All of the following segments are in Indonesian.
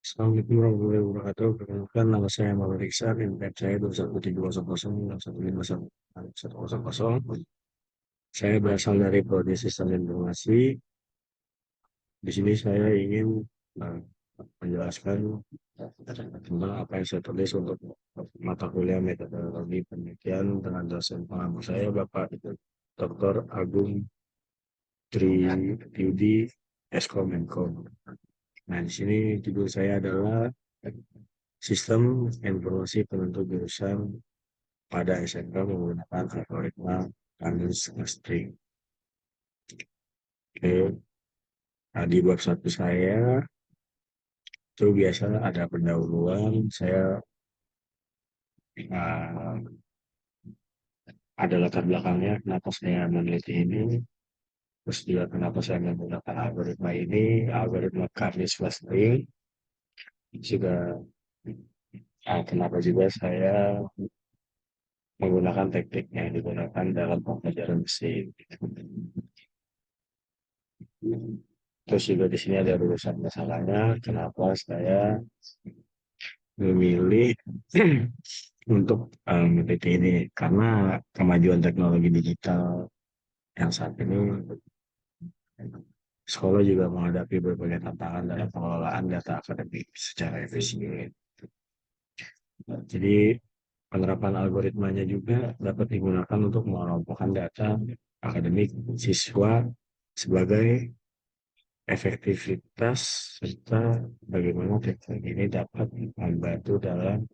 Assalamualaikum warahmatullahi wabarakatuh. Perkenalkan nama saya Muhammad Iksan, NPM saya 213006110. Saya berasal dari Prodi Sistem Informasi. Di sini saya ingin eh, menjelaskan tentang apa yang saya tulis untuk mata kuliah metodologi penelitian dengan dosen pengampu saya, Bapak Dr. Agung Triyudi Eskom Menko. Nah, di sini judul saya adalah Sistem Informasi Penentu Jurusan pada SMK menggunakan algoritma Canvas String. Oke, nah, di bab satu saya itu biasa ada pendahuluan. Saya uh, ada latar belakangnya kenapa saya meneliti ini, terus juga kenapa saya menggunakan algoritma ini, algoritma Canvas String. Juga kenapa juga saya menggunakan teknik yang digunakan dalam pembelajaran mesin. Terus juga di sini ada urusan masalahnya, kenapa saya memilih untuk meneliti ini karena kemajuan teknologi digital yang saat ini sekolah juga menghadapi berbagai tantangan dalam pengelolaan data akademik secara efisien. Jadi penerapan algoritmanya juga dapat digunakan untuk mengelompokkan data akademik siswa sebagai efektivitas serta bagaimana teknologi ini dapat membantu dalam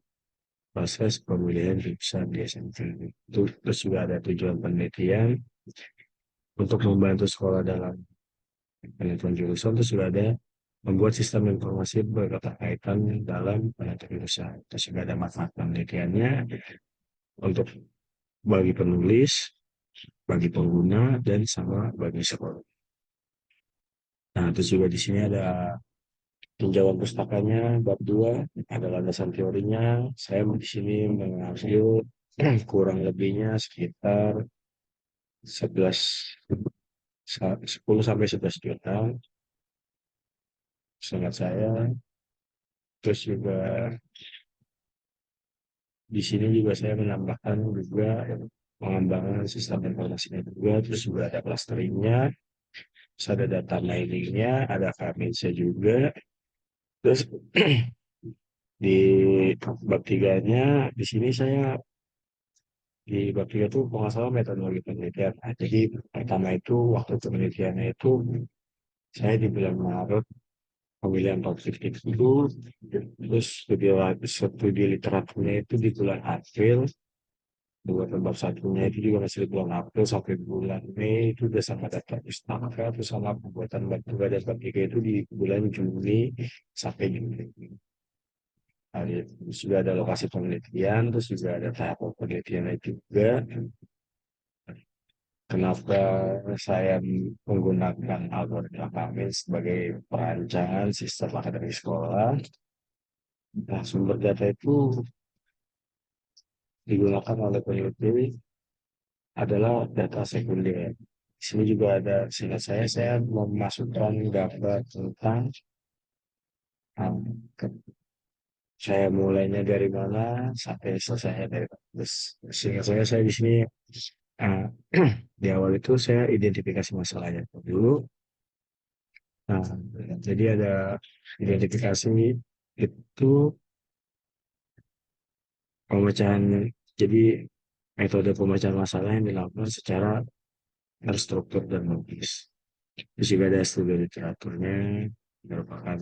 proses pemilihan jurusan di SMK. Terus juga ada tujuan penelitian untuk membantu sekolah dalam penentuan jurusan, terus juga ada membuat sistem informasi berkaitan dalam penentuan jurusan. Terus juga ada manfaat penelitiannya untuk bagi penulis, bagi pengguna, dan sama bagi sekolah. Nah, terus juga di sini ada tinjauan pustakanya, bab 2 ada landasan teorinya. Saya di sini mengambil kurang lebihnya sekitar 11 10 sampai 11 juta sangat saya. Terus juga di sini juga saya menambahkan juga pengembangan sistem informasinya juga. Terus juga ada clusteringnya, terus ada data miningnya, ada Kaminsa juga. Terus di bab tiganya di sini saya di bab tiga itu kalau nggak salah metodologi penelitian. Nah, jadi pertama itu waktu penelitiannya itu saya di bulan Maret pemilihan topik itu, terus studi literaturnya itu di bulan April, buat bab satunya itu juga masih di bulan April sampai bulan Mei itu udah sama data pustaka, terus sama pembuatan bab dua dan bab tiga itu di bulan Juni sampai Juli. Nah, terus juga ada lokasi penelitian, terus juga ada tahap penelitian juga. Kenapa saya menggunakan algoritma kami sebagai perancangan sistem akademik sekolah? Nah, sumber data itu digunakan oleh peneliti adalah data sekunder. Di sini juga ada, seingat saya memasukkan data tentang um, ke- saya mulainya dari mana sampai selesainya dari mana. Terus, seingat saya di sini uh, di awal itu saya identifikasi masalahnya dulu. Nah, jadi ada identifikasi itu pemecahan, jadi metode pemecahan masalah yang dilakukan secara terstruktur dan logis. Terus juga ada studi literaturnya, merupakan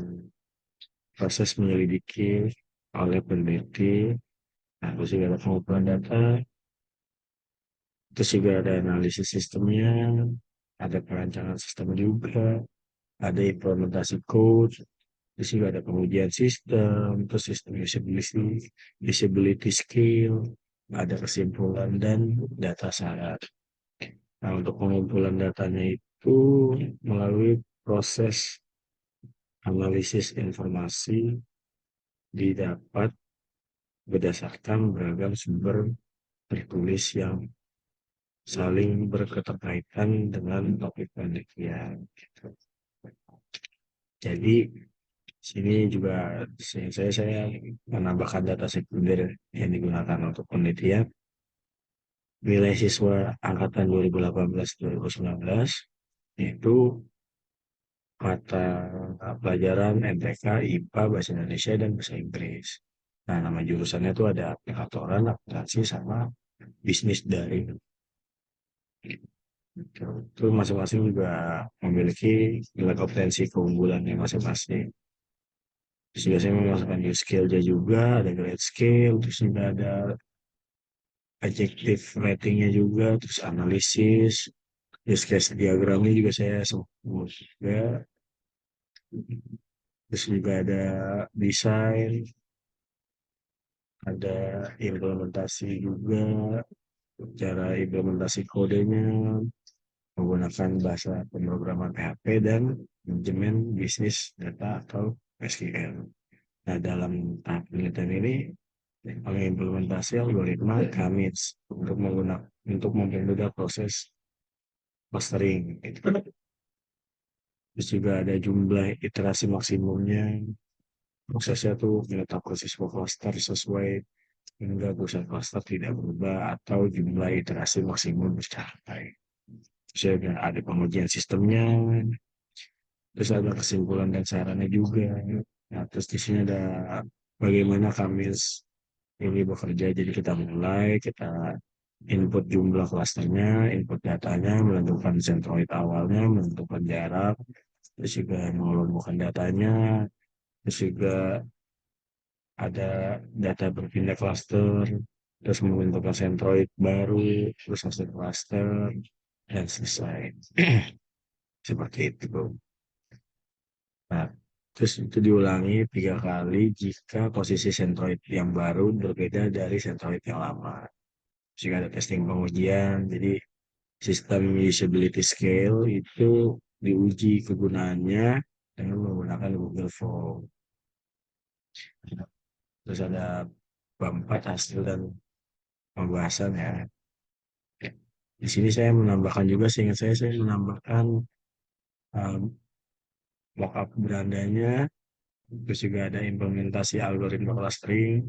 proses menyelidiki oleh peneliti. Nah, terus juga ada pengumpulan data, terus juga ada analisis sistemnya, ada perancangan sistem juga, ada implementasi code, terus juga ada pengujian sistem, terus sistem usability skill, ada kesimpulan dan data syarat. Nah, untuk pengumpulan datanya itu melalui proses analisis informasi didapat berdasarkan beragam sumber tertulis yang saling berketerkaitan dengan topik penelitian. Gitu. Jadi Sini juga saya menambahkan data sekunder yang digunakan untuk penelitian. Nilai siswa angkatan 2018-2019 itu mata pelajaran MTK, IPA, Bahasa Indonesia, dan Bahasa Inggris. Nah, nama jurusannya itu ada aplikatoran, akuntansi, sama bisnis daring. Itu masing-masing juga memiliki nilai kompetensi keunggulannya masing-masing. Terus biasanya memasukkan new skill-nya juga, ada grade skill, terus juga ada adjective ratingnya juga, terus analisis, use case diagramnya juga saya sebut juga, terus juga ada desain, ada implementasi juga, cara implementasi kodenya, menggunakan bahasa pemrograman PHP dan manajemen bisnis data atau SQL. Nah, dalam tahap penelitian ini mengimplementasi algoritma K-means untuk mempermudah proses clustering. Gitu. Terus juga ada jumlah iterasi maksimumnya. Prosesnya tuh menetapkan siswa cluster sesuai hingga pusat cluster tidak berubah atau jumlah iterasi maksimum tercapai. Terus ada pengujian sistemnya, terus ada kesimpulan dan sarannya juga. Nah, terus di sini ada bagaimana Kamis ini bekerja. Jadi kita mulai, kita input jumlah klasternya, input datanya, menentukan centroid awalnya, menentukan jarak, terus juga mengelompokkan datanya, terus juga ada data berpindah klaster, terus menentukan centroid baru, terus hasil klaster, dan selesai. Seperti itu. Nah, terus itu diulangi 3 kali jika posisi centroid yang baru berbeda dari centroid yang lama. Jika ada testing pengujian, jadi sistem usability scale itu diuji kegunaannya dengan menggunakan Google Form. Terus ada bab 4 hasil dan pembahasan ya. Di sini saya menambahkan juga, seingat saya menambahkan um, mockup berandanya, terus juga ada implementasi algoritma clustering.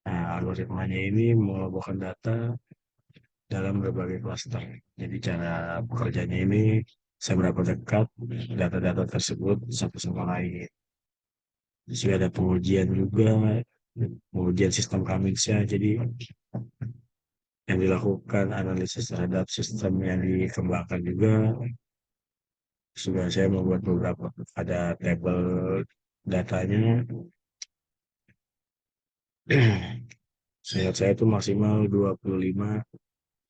Nah, algoritmanya ini mengelompokkan data dalam berbagai cluster. Jadi cara bekerjanya ini seberapa dekat data-data tersebut satu sama lain. Terus juga ada pengujian juga, pengujian sistem Kaminsnya. Jadi yang dilakukan analisis terhadap sistem yang dikembangkan juga. Juga saya membuat beberapa ada tabel datanya. Saya itu maksimal 25,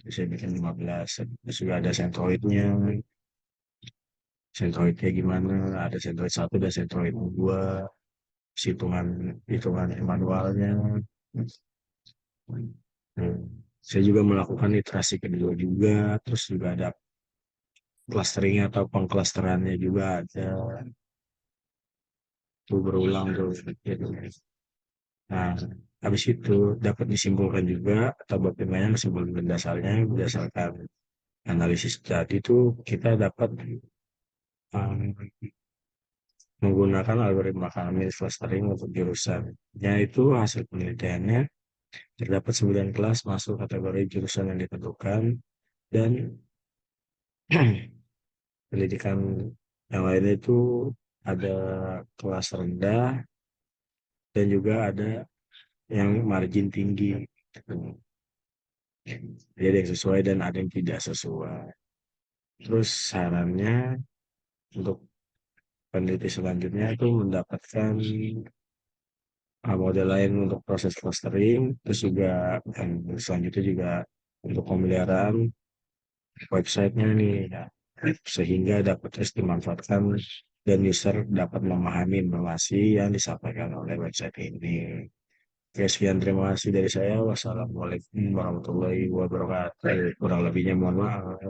saya bikin 15. Terus juga ada centroidnya. Centroidnya gimana? Ada centroid 1 dan centroid 2. Hitungan hitungan manualnya. Hmm. Saya juga melakukan iterasi kedua juga. Terus juga ada clustering atau pengklasterannya juga ada. Tuh berulang tuh. Gitu. Nah, habis itu dapat disimpulkan juga atau bagaimana kesimpulan dasarnya berdasarkan analisis tadi itu kita dapat um, menggunakan algoritma Kalman clustering untuk jurusan. Yaitu hasil penelitiannya terdapat 9 kelas masuk kategori jurusan yang ditentukan dan pendidikan yang lainnya itu ada kelas rendah dan juga ada yang margin tinggi. Jadi ada yang sesuai dan ada yang tidak sesuai. Terus sarannya untuk peneliti selanjutnya itu mendapatkan model lain untuk proses clustering, terus juga yang selanjutnya juga untuk pemeliharaan websitenya nih, ya, sehingga dapat terus dimanfaatkan dan user dapat memahami informasi yang disampaikan oleh website ini. Oke, sekian terima kasih dari saya. Wassalamualaikum warahmatullahi wabarakatuh. Kurang lebihnya mohon maaf.